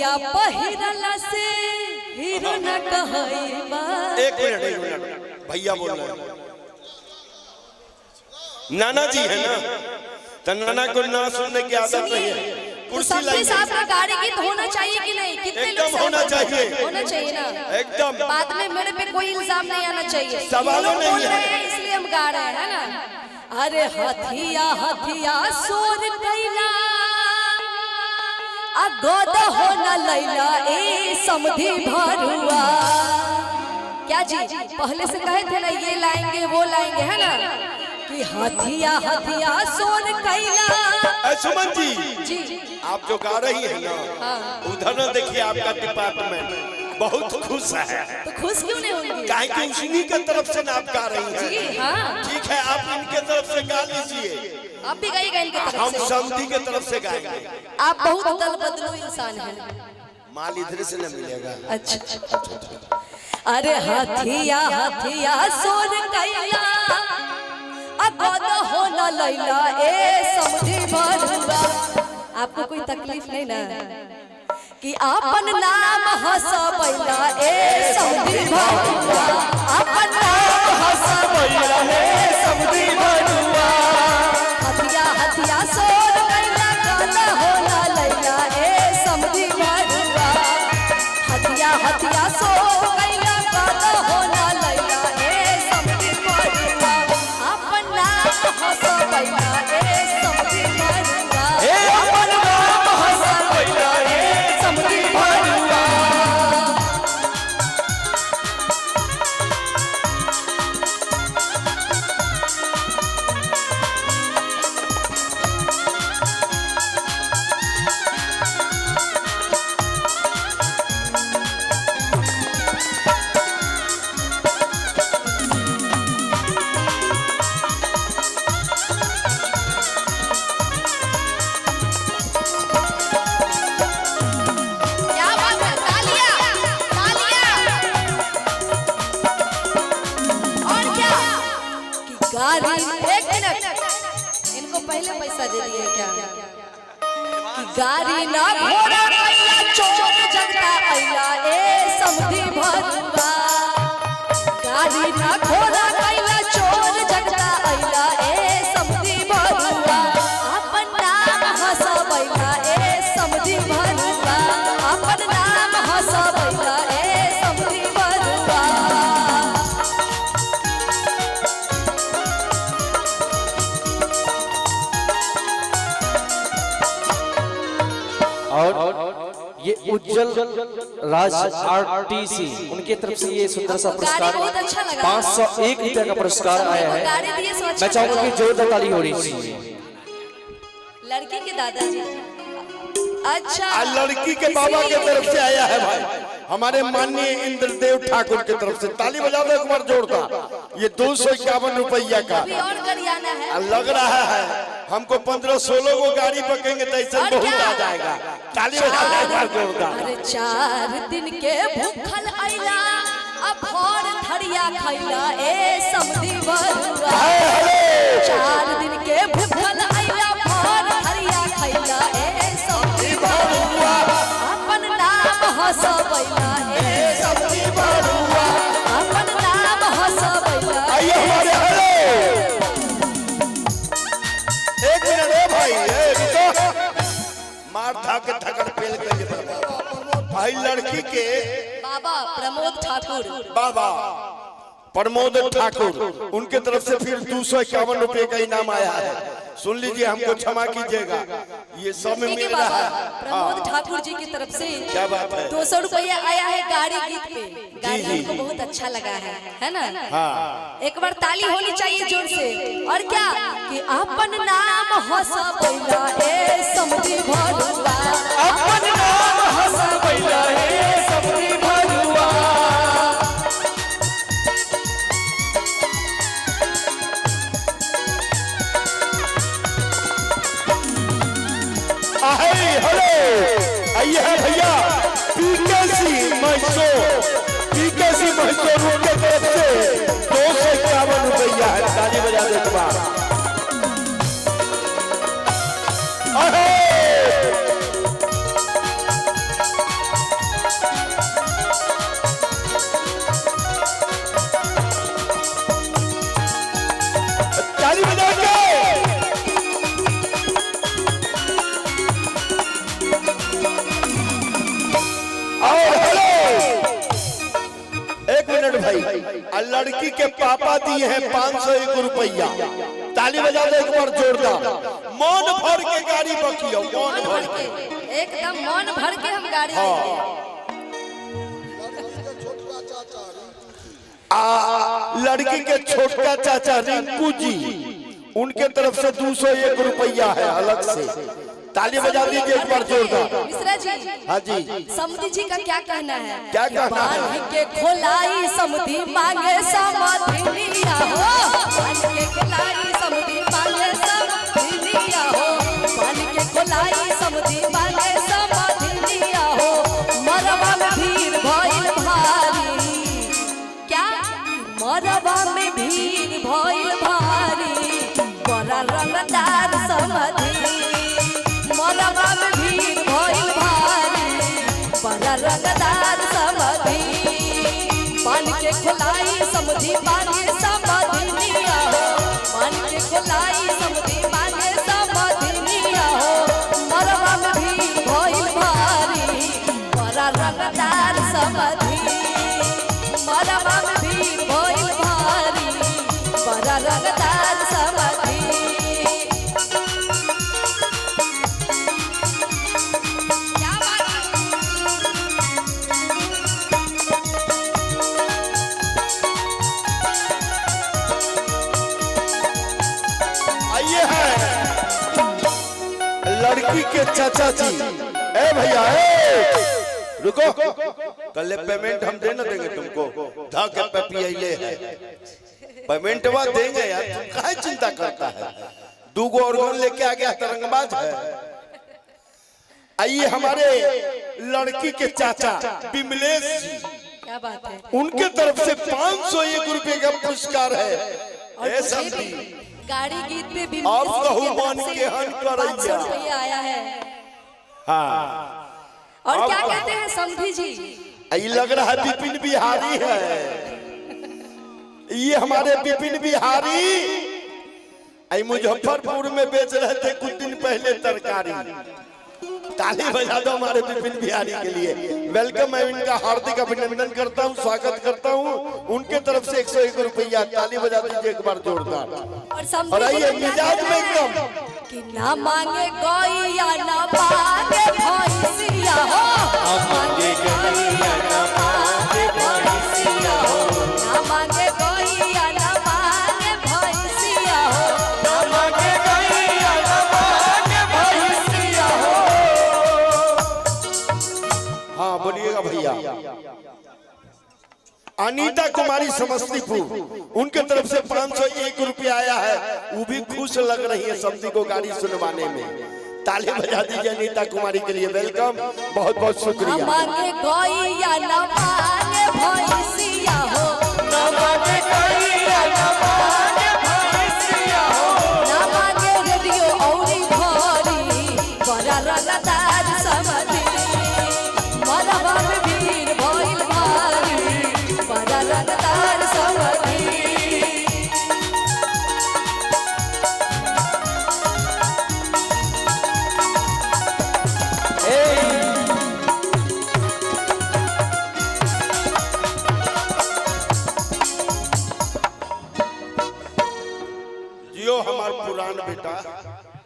पिया पहिरला से हीरो न कहइबा। एक मिनट भैया बोल रहे हैं। नाना जी है ना, तो नाना को ना सुनने की आदत नहीं है। कुर्सी सबके साथ में गाड़ी गीत होना चाहिए कि नहीं? कितने एकदम होना चाहिए, होना चाहिए ना एकदम। बाद में मेरे पे कोई इल्जाम नहीं आना चाहिए। सवालों नहीं है, इसलिए हम गा रहे हैं ना। अरे हथिया हथिया सोर कैला गोद हो न लैला ए समधी भरुआ। क्या जी पहले से कहे थे ना ये लाएंगे वो लाएंगे, है ना, कि हथिया हथिया सोर कैला। सुमन जी आप जो गा रही है ना, उधर ना देखिए आपका डिपार्टमेंट बहुत खुश है। तो खुश क्यों नहीं होंगे? काहे कि उन्हीं की तरफ से आप गा रही हैं। जी हाँ ठीक है, आप इनके तरफ से गा लीजिए, आप भी गाइएगा इनके तरफ हम से। समिति के तरफ से गाएंगे। आप बहुत दल बदलू इंसान हैं। माल इधर से न मिलेगा। अच्छा अरे हथिया हथिया सोर कैला गोद हो न लैला ए समधी भरुआ। आपको कोई तकलीफ नहीं ना कि अपन नाम हंसबैला ए समधी भरुआ। अपन नाम हंसबैला ए समधी भरुआ। हथिया हथिया सोर कैला गोद हो न लैला ए समधी भरुआ। हथिया हथिया सोर कैला गोद हो न लैला ए समधी भरुआ। अपन नाम हंसबैला ए समधी भरुआ। अपन नाम हंसबैला ए समधी भरुआ। क्या बात है, तालियां तालियां। और क्या कि गाड़ी, एक मिनट इनको पहले पैसा दे दिए क्या? कि गाड़ी ना घोड़ा कैला चोर जगता कैला ए समधी भरुआ। गाड़ी ना घोड़ा कैला चोर जगता कैला ए समधी भरुआ। अपन नाम हंसबैला ए समधी भरुआ। अपन नाम हंसबैला ए समधी भरुआ। और ये उज्जवल राज आरटीसी उनके तरफ से ये सुंदर सा पुरस्कार बहुत अच्छा लगा। 501 रुपया का पुरस्कार आया है। गाड़ी दिए सो अच्छा मैं चाहूंगा कि लगा। जोरदार ताली होनी चाहिए। लड़की के दादाजी अच्छा लड़की के बाबा के तरफ से आया है भाई, हमारे माननीय इंद्रदेव ठाकुर की तरफ से। ताली बजा दो एक बार जोरदार। ये 251 रुपया का अभी और गरियाना है। लग रहा है हमको 15-16 को गाड़ी पकड़ेंगे तो ऐसे और बहुत क्या? आ जाएगा। ताली बजा दो एक बार जोरदार। अरे 4 दिन के भूखल आइला अब भोर थरिया खैला ए समधी भरुआ। 4 दिन के भूखल आइला भोर थरिया खैला ए समधी भरुआ। अपन नाम हंसबैला ए समधी भरुआ। अपन नाम हंसबैला। आइए हमारे हेलो एक मिनट है भाई, मार था के थकड़ पेल के भाई लड़की के बाबा प्रमोद ठाकुर। बाबा प्रमोद ठाकुर उनके तरफ से फिर 251 रुपए का इनाम आया है। सुन लीजिए, हमको क्षमा कीजिएगा, ये सब में मिल रहा है। प्रमोद ठाकुर जी की तरफ से क्या बात है? 200 रुपया आया है गाड़ी गीत पे। गाड़ी हमको बहुत अच्छा लगा है ना? हाँ। एक बार ताली होनी चाहिए जोर से। और क्या कि अपन नाम हंसबैला ए समधी भरुआ। अपन नाम हंसबैला ए समधी भरुआ। आइए है भैया पीकेसी मैसूर के तरफ से 251 रुपया है। ताली बजा दे एक बार। भाई और लड़की के पापा दिए हैं 501 रुपया। ताली बजा दो एक बार जोरदार। मन भर के गाड़ी बकियो, मन भर के, एकदम मन भर के हम गाड़ी लड़की के छोटका चाचा रिंकू जी, उनके तरफ से 201 रुपया है अलग से। ताली बजा दीजिए एक बार जोरदार। मिश्रा जी, हाँ जी, समुद्री जी का क्या कहना है? क्या कहना है? बांध के खोलाई समुद्री मांगे समाधिनिया हो, बांध के खोलाई समुद्री मांगे समाधिनिया हो, बांध के खोलाई समुद्री मांगे समाधिनिया हो। मरवा में भीड़ भइल भारी, क्या मरवा में भीड़ भइल भारी, बड़ा रंगदार समाधि। मरवा में भीड़ भइल भारी, बड़ा रंगदार समाधि। पान के खोलाई समुद्री मांगे समाधिनिया हो, पान के खोलाई समुद्री मांगे समाधिनिया हो। मरवा में भीड़ भइल भारी, बड़ा रंगदार समाधि। मरवा में भीड़ भइल भारी, बड़ा रंगदार समाधि। लड़की के चाचा जी, ए भैया रुको, कल पेमेंट हम दे न देंगे तुमको, धाके पे पियले है पेमेंटवा देंगे यार, तुम काहे चिंता करता है? 2 गो ऑर्गन लेके आ गया तरंगबाज है। आइए हमारे लड़की के चाचा विमलेश जी, क्या बात है, उनके तरफ से 501 रुपए का पुरस्कार है। ऐसा गाड़ी गीत पे भी आप कहू मान के हन करैया 500 रुपया आया है। हाँ, और क्या कहते हैं समधी जी? ये लग रहा है विपिन बिहारी है, ये हमारे विपिन बिहारी आई मुजफ्फरपुर में बेच रहे थे कुछ दिन पहले तरकारी। ताली बजा दो हमारे विपिन बिहारी के लिए। वेलकम, मैं इनका हार्दिक अभिनंदन करता हूँ, स्वागत करता हूँ। उनके तरफ से 101 रुपया। ताली बजा दीजिए एक बार जोरदार। और आइए मिजाज में एकदम कि ना मांगे गैया ना मांगे भैंसिया हो, मांगे गैया ना मांगे भैंसिया हो, ना मांगे गैया ना मांगे भैंसिया हो, ना मांगे गैया ना मांगे भैंसिया हो। हाँ बोलिएगा भैया। अनीता कुमारी समस्तीपुर, उनके तरफ से 501 रुपया आया है। वो भी खुश लग रही है सब्जी को गाड़ी सुनवाने में। ताली बजा दीजिए अनीता कुमारी के लिए। वेलकम, बहुत बहुत शुक्रिया। ना मांगे गैया ना मांगे भैंसिया हो, ना मांगे गैया ना मांगे भैंसिया हो, ना मांगे रेडियो औरी घड़ी, बड़ा रंगदार समाधि। मरवा में भीड़ भइल भारी, बड़ा रंगदार समाधि। जियो हमार पुरान बेटा।